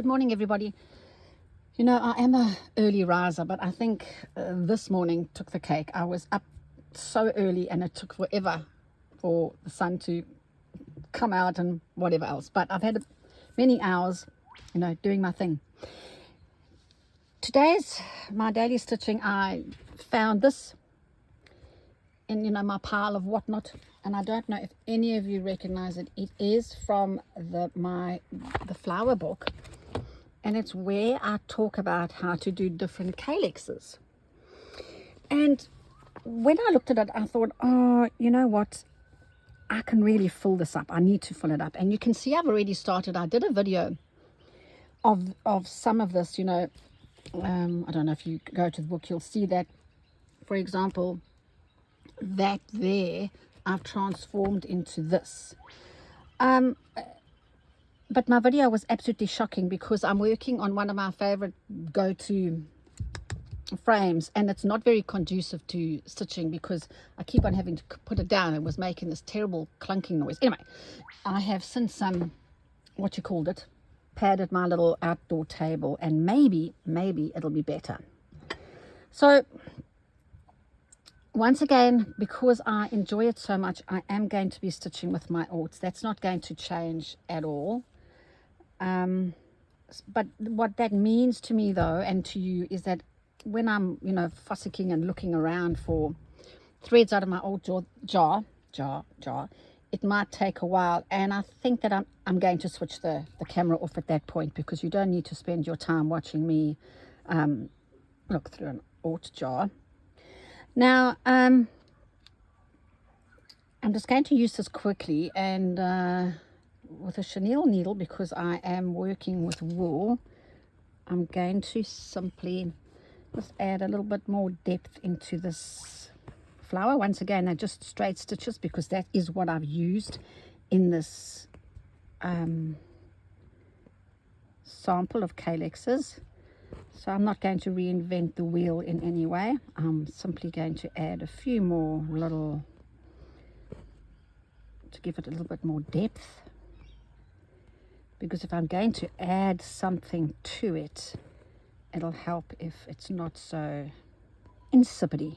Good morning, everybody. You know, I am a early riser, but I think this morning took the cake. I was up so early and it took forever for the sun to come out and whatever else. But I've had many hours, you know, doing my thing. Today's my daily stitching. I found this in, you know, my pile of whatnot, and I don't know if any of you recognize it. It is from the flower book, and it's where I talk about how to do different calyxes. And when I looked at it, I thought, oh, you know what, I can really fill this up. I need to fill it up. And you can see I've already started. I did a video of some of this, you know. I don't know if you go to the book, you'll see that, for example, that there I've transformed into this. But my video was absolutely shocking because I'm working on one of my favorite go-to frames, and it's not very conducive to stitching because I keep on having to put it down. It was making this terrible clunking noise. Anyway, I have since padded my little outdoor table, and maybe it'll be better. So once again, because I enjoy it so much, I am going to be stitching with my orts. That's not going to change at all. But what that means to me, though, and to you, is that when I'm, you know, fussicking and looking around for threads out of my old jar, it might take a while. And I think that I'm going to switch the camera off at that point, because you don't need to spend your time watching me look through an ort jar. Now, I'm just going to use this quickly and with a chenille needle, because I am working with wool. I'm going to simply just add a little bit more depth into this flower. Once again, they're just straight stitches because that is what I've used in this sample of calyxes. So I'm not going to reinvent the wheel in any way. I'm simply going to add a few more little, to give it a little bit more depth. Because if I'm going to add something to it, it'll help if it's not so insipid-y.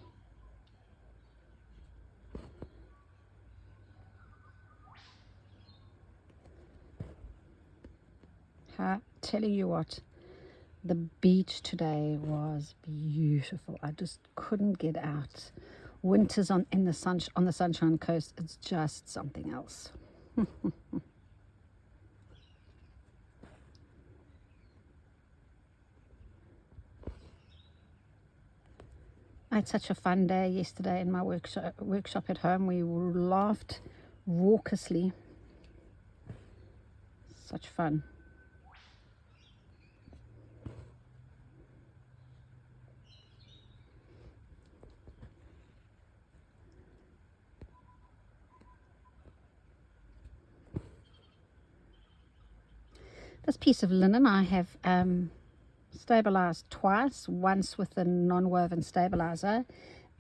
Telling you what, the beach today was beautiful. I just couldn't get out. Winters on the Sunshine Coast, it's just something else. I had such a fun day yesterday in my workshop at home. We laughed raucously. Such fun. This piece of linen I have stabilized twice, once with the non-woven stabilizer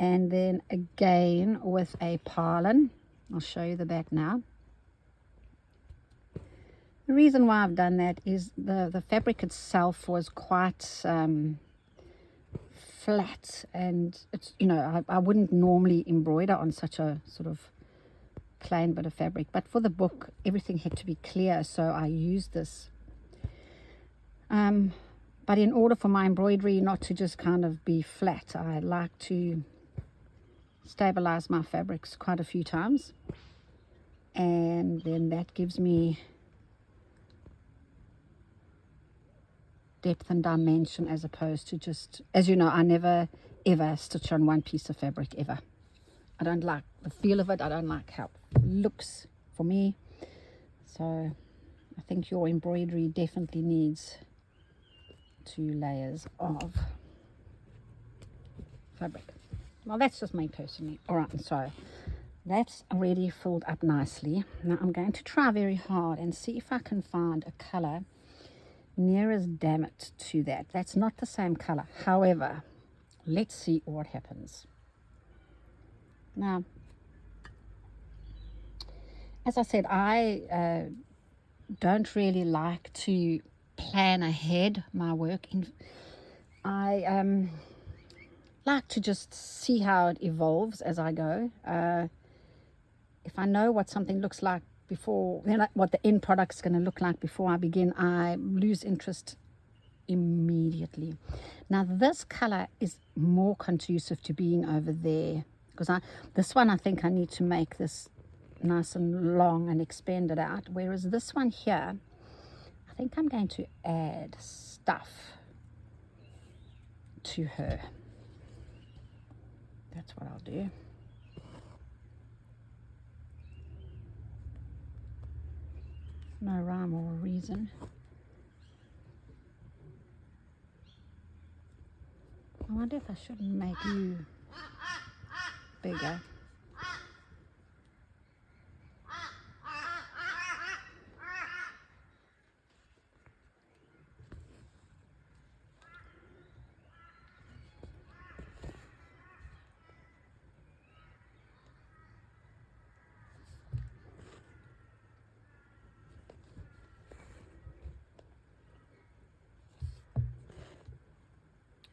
and then again with a purlin. I'll show you the back now. The reason why I've done that is the fabric itself was quite flat, and it's, you know, I wouldn't normally embroider on such a sort of plain bit of fabric, but for the book everything had to be clear, so I used this. But in order for my embroidery not to just kind of be flat, I like to stabilize my fabrics quite a few times, and then that gives me depth and dimension, as opposed to just, as you know, I never ever stitch on one piece of fabric ever. I don't like the feel of it. I don't like how it looks for me. So I think your embroidery definitely needs 2 layers of fabric. Well, that's just me personally. All right, so that's already filled up nicely. Now I'm going to try very hard and see if I can find a color near as damn it to that. That's not the same color. However, let's see what happens. Now, as I said, I don't really like to plan ahead my work. I like to just see how it evolves as I go. If I know what something looks like before, what the end product's going to look like before I begin, I lose interest immediately. Now this color is more conducive to being over there, because this one I think I need to make this nice and long and expand it out, whereas this one here I think I'm going to add stuff to her. That's what I'll do. No rhyme or reason. I wonder if I shouldn't make you bigger.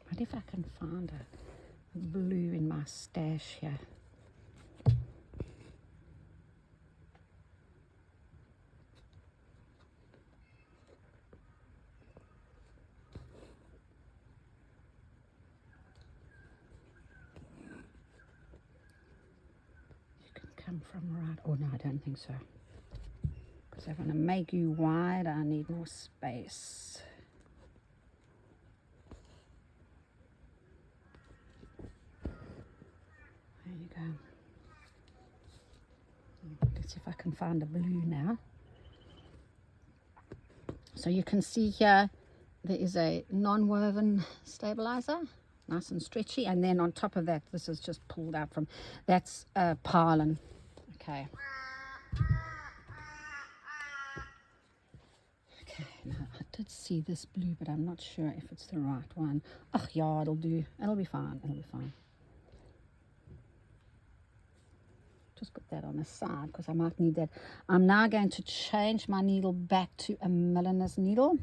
What if I can find a blue in my stash here? You can come from right. Oh no, I don't think so. Because I want to make you wide, I need more space. There you go. Let's see if I can find a blue now. So you can see here there is a non-woven stabilizer, nice and stretchy, and then on top of that, this is just pulled out from, that's Parlin. Okay. Okay, now I did see this blue, but I'm not sure if it's the right one. Oh yeah, it'll do. It'll be fine. It'll be fine. Just put that on the side because I might need that. I'm now going to change my needle back to a milliner's needle.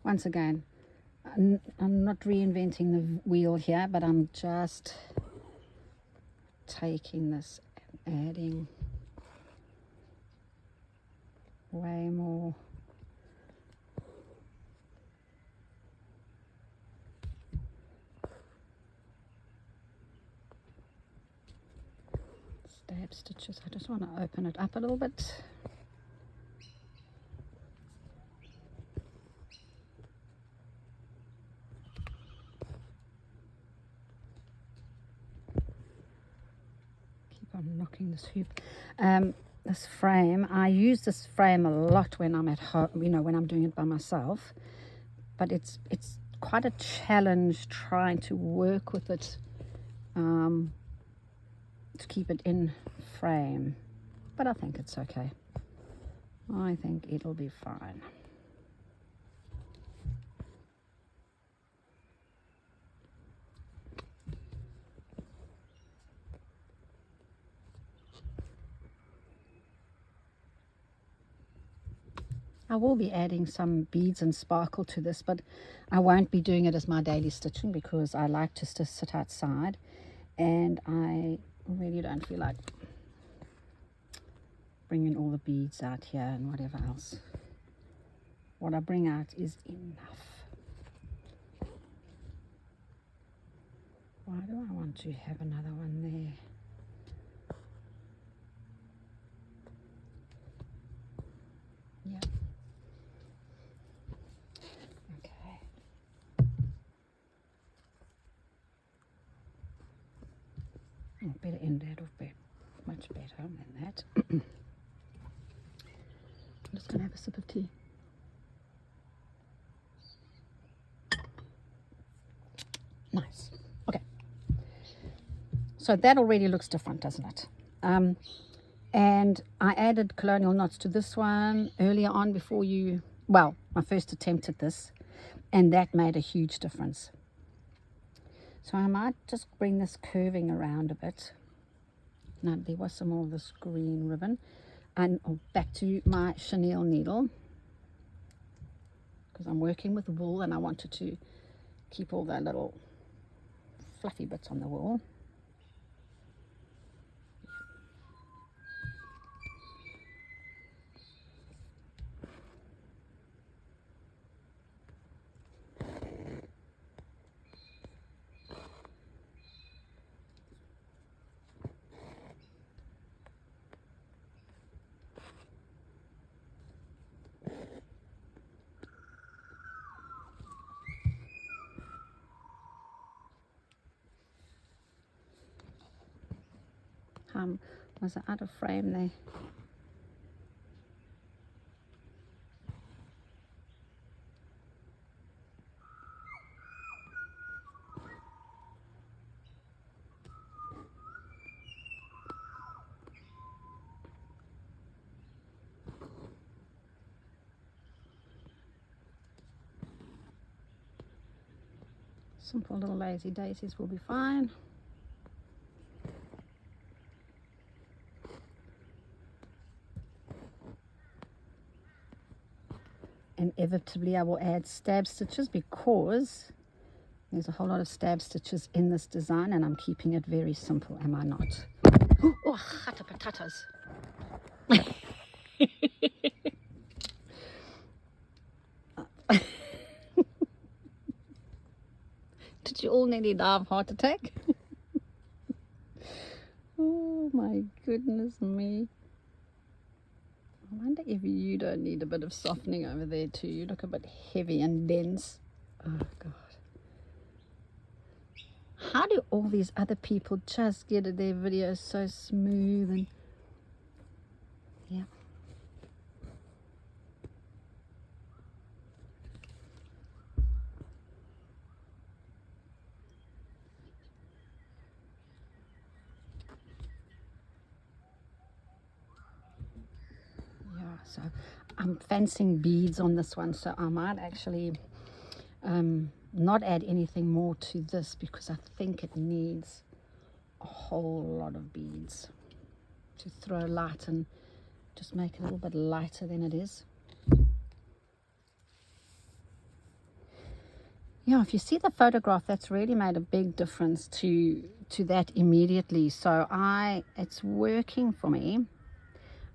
Once again, I'm not reinventing the wheel here, but I'm just taking this and adding way more. Stab stitches. I just want to open it up a little bit. I'm knocking this hoop. This frame, I use this frame a lot when I'm at home, when I'm doing it by myself, but it's quite a challenge trying to work with it to keep it in frame, but I think it's okay. I think it'll be fine. I will be adding some beads and sparkle to this, but I won't be doing it as my daily stitching because I like to sit outside and I really don't feel like bringing all the beads out here and whatever else. What I bring out is enough. Why do I want to have another one there? Yeah. Better end that off much better than that. I'm just going to have a sip of tea. Nice. Okay. So that already looks different, doesn't it? And I added colonial knots to this one earlier on before my first attempt at this, and that made a huge difference. So I might just bring this curving around a bit. Now there was some more of this green ribbon. And back to my chenille needle, because I'm working with wool and I wanted to keep all the little fluffy bits on the wool. Was it out of frame there? Simple little lazy daisies will be fine. Inevitably I will add stab stitches because there's a whole lot of stab stitches in this design and I'm keeping it very simple, am I not? Oh, hata potatoes. Did you all nearly die of heart attack? Oh my goodness me. I wonder if you don't need a bit of softening over there too. You look a bit heavy and dense. Oh God. How do all these other people just get their videos so smooth and yeah. So I'm fancying beads on this one, so I might actually not add anything more to this because I think it needs a whole lot of beads to throw light and just make it a little bit lighter than it is. Yeah, if you see the photograph, that's really made a big difference to that immediately. So it's working for me.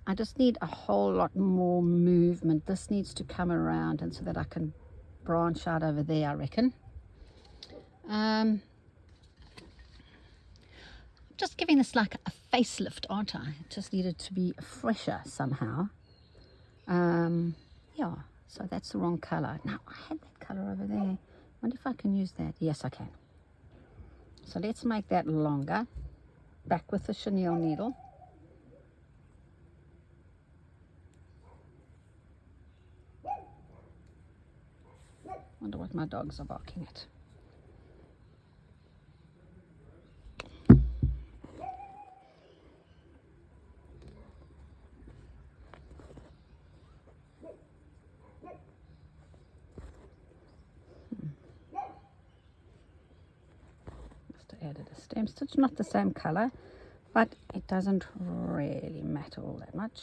I just need a whole lot more movement. This needs to come around and so that I can branch out over there, I reckon. Just giving this like a facelift, aren't I? It just needed to be fresher somehow. Yeah, so that's the wrong color. Now, I had that color over there. I wonder if I can use that. Yes, I can. So let's make that longer. Back with the chenille needle. Wonder what my dogs are barking at. Just added a stem stitch, not the same color, but it doesn't really matter all that much.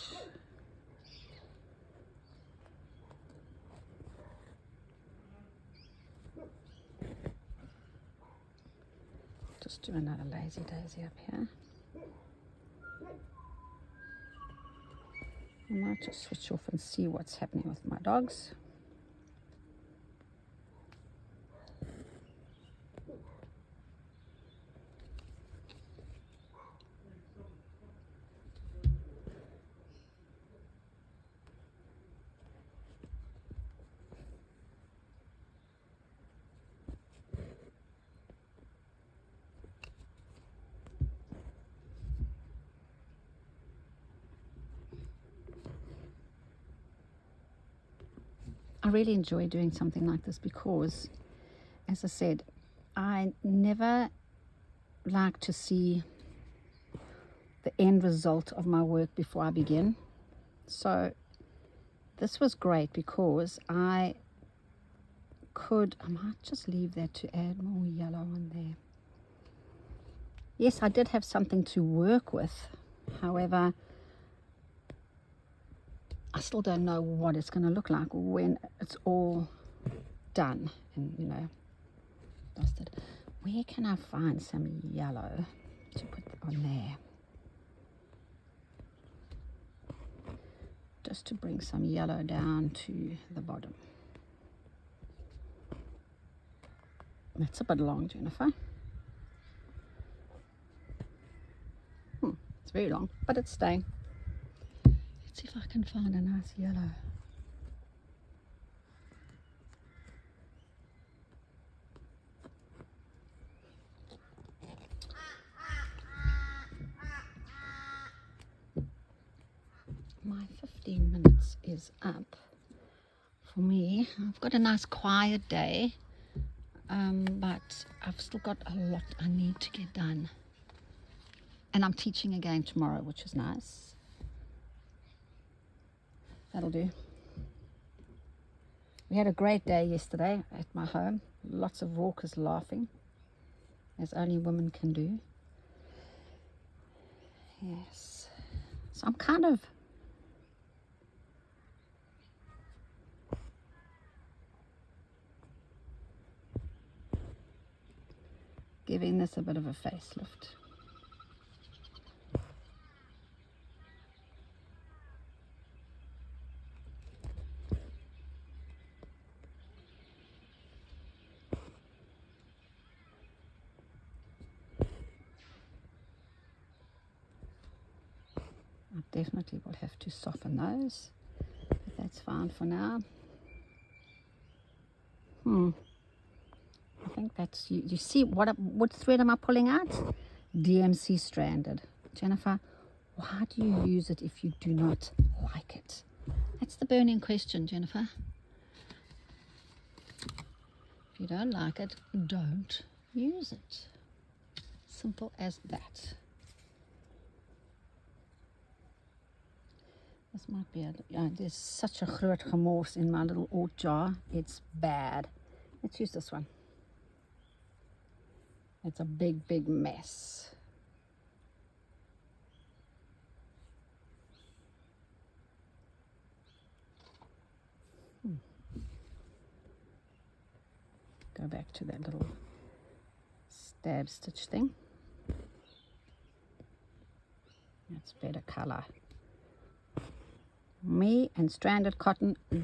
Just do another lazy daisy up here. I might just switch off and see what's happening with my dogs. I really enjoy doing something like this because, as I said, I never like to see the end result of my work before I begin. So this was great because I might just leave that to add more yellow on there. Yes, I did have something to work with. However, I still don't know what it's going to look like when it's all done and, you know, dusted. Where can I find some yellow to put on there? Just to bring some yellow down to the bottom. That's a bit long, Jennifer. It's very long, but it's staying. Let's see if I can find a nice yellow. My 15 minutes is up for me. I've got a nice quiet day, but I've still got a lot I need to get done. And I'm teaching again tomorrow, which is nice. That'll do. We had a great day yesterday at my home. Lots of raucous laughing, as only women can do. Yes. So I'm kind of giving this a bit of a facelift. I definitely will have to soften those, but that's fine for now. I think that's, you see what thread am I pulling out? DMC stranded. Jennifer, why do you use it if you do not like it? That's the burning question, Jennifer. If you don't like it, don't use it. Simple as that. This might be there's such a groot gemors in my little oat jar. It's bad. Let's use this one. It's a big, big mess. Go back to that little stab stitch thing. That's better color. Me and stranded cotton we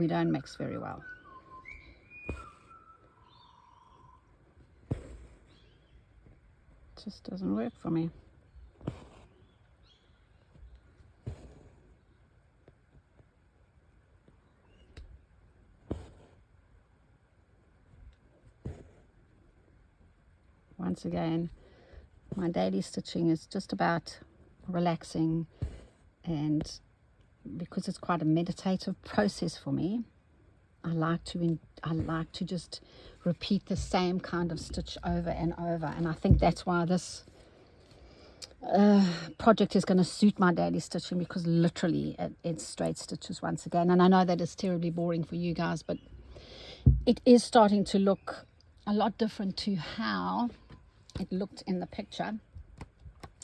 don't mix very well. It just doesn't work for me. Once again, my daily stitching is just about relaxing, and because it's quite a meditative process for me, I like to just repeat the same kind of stitch over and over, and I think that's why this project is going to suit my daily stitching, because literally it's straight stitches once again. And I know that is terribly boring for you guys, but it is starting to look a lot different to how it looked in the picture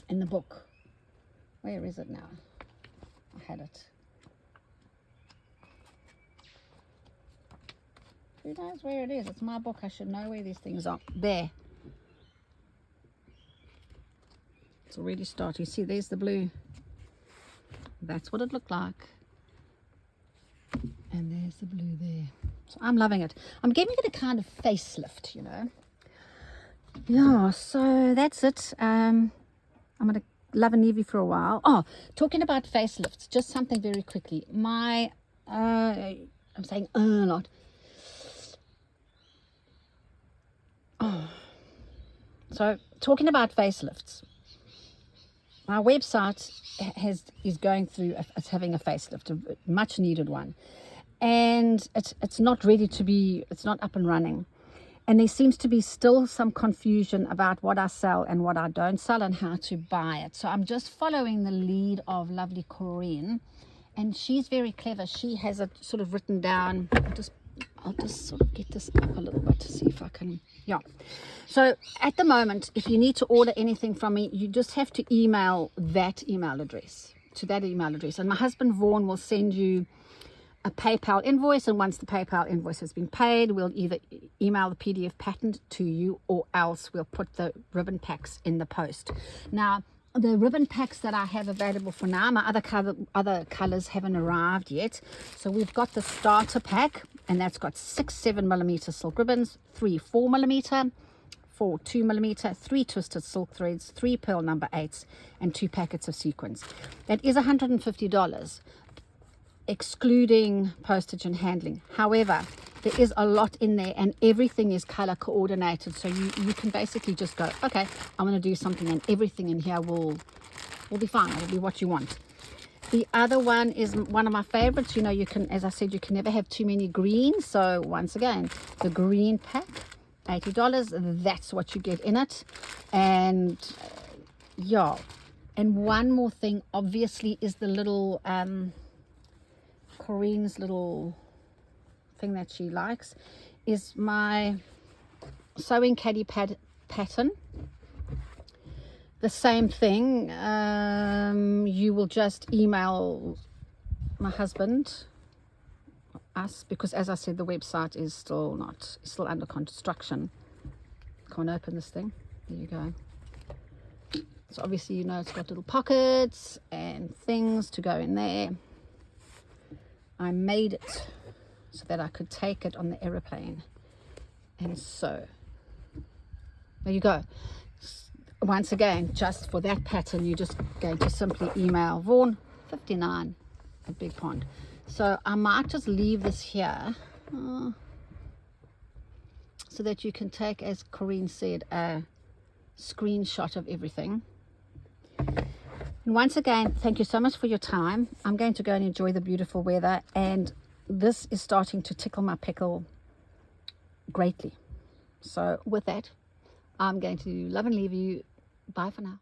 in the book. Where is it now? I had it. Who knows where it is? It's my book. I should know where these things are. There. It's already starting. You see, there's the blue. That's what it looked like. And there's the blue there. So I'm loving it. I'm giving it a kind of facelift, you know. Yeah, so that's it. I'm going to love and leave you for a while. Oh, talking about facelifts, just something very quickly. I'm saying a lot. Oh, so talking about facelifts, my website is going through, it's having a facelift, a much needed one, and it's not ready to be, it's not up and running. And there seems to be still some confusion about what I sell and what I don't sell and how to buy it. So I'm just following the lead of lovely Corinne, and she's very clever. She has it sort of written down. I'll just sort of get this up a little bit to see if I can, yeah. So at the moment, if you need to order anything from me, you just have to email that email address, to that email address. And my husband, Vaughan, will send you a PayPal invoice. And once the PayPal invoice has been paid, we'll either email the PDF pattern to you, or else we'll put the ribbon packs in the post. Now, the ribbon packs that I have available for now, my other colors haven't arrived yet. So we've got the starter pack, and that's got 6 7mm silk ribbons, 3 4mm, 4 2mm, 3 twisted silk threads, 3 pearl number 8s, and 2 packets of sequins. That is $150, excluding postage and handling. However, there is a lot in there, and everything is color coordinated, so you can basically just go, okay, I'm going to do something, and everything in here will be fine. It will be what you want. The other one is one of my favorites. You know, you can, as I said, you can never have too many greens. So once again, the green pack, $80, that's what you get in it. And yeah, and one more thing obviously is the little Corinne's little thing that she likes is my sewing caddy pattern. The same thing, you will just email my husband, us, because as I said, the website is still under construction. Can't open this thing. There you go. So obviously, you know, it's got little pockets and things to go in there. I made it so that I could take it on the aeroplane, and so there you go. Once again, just for that pattern, you're just going to simply email Vaughan 59 at Big Pond. So I might just leave this here so that you can take, as Corinne said, a screenshot of everything. And once again, thank you so much for your time. I'm going to go and enjoy the beautiful weather, and this is starting to tickle my pickle greatly. So with that, I'm going to love and leave you. Bye for now.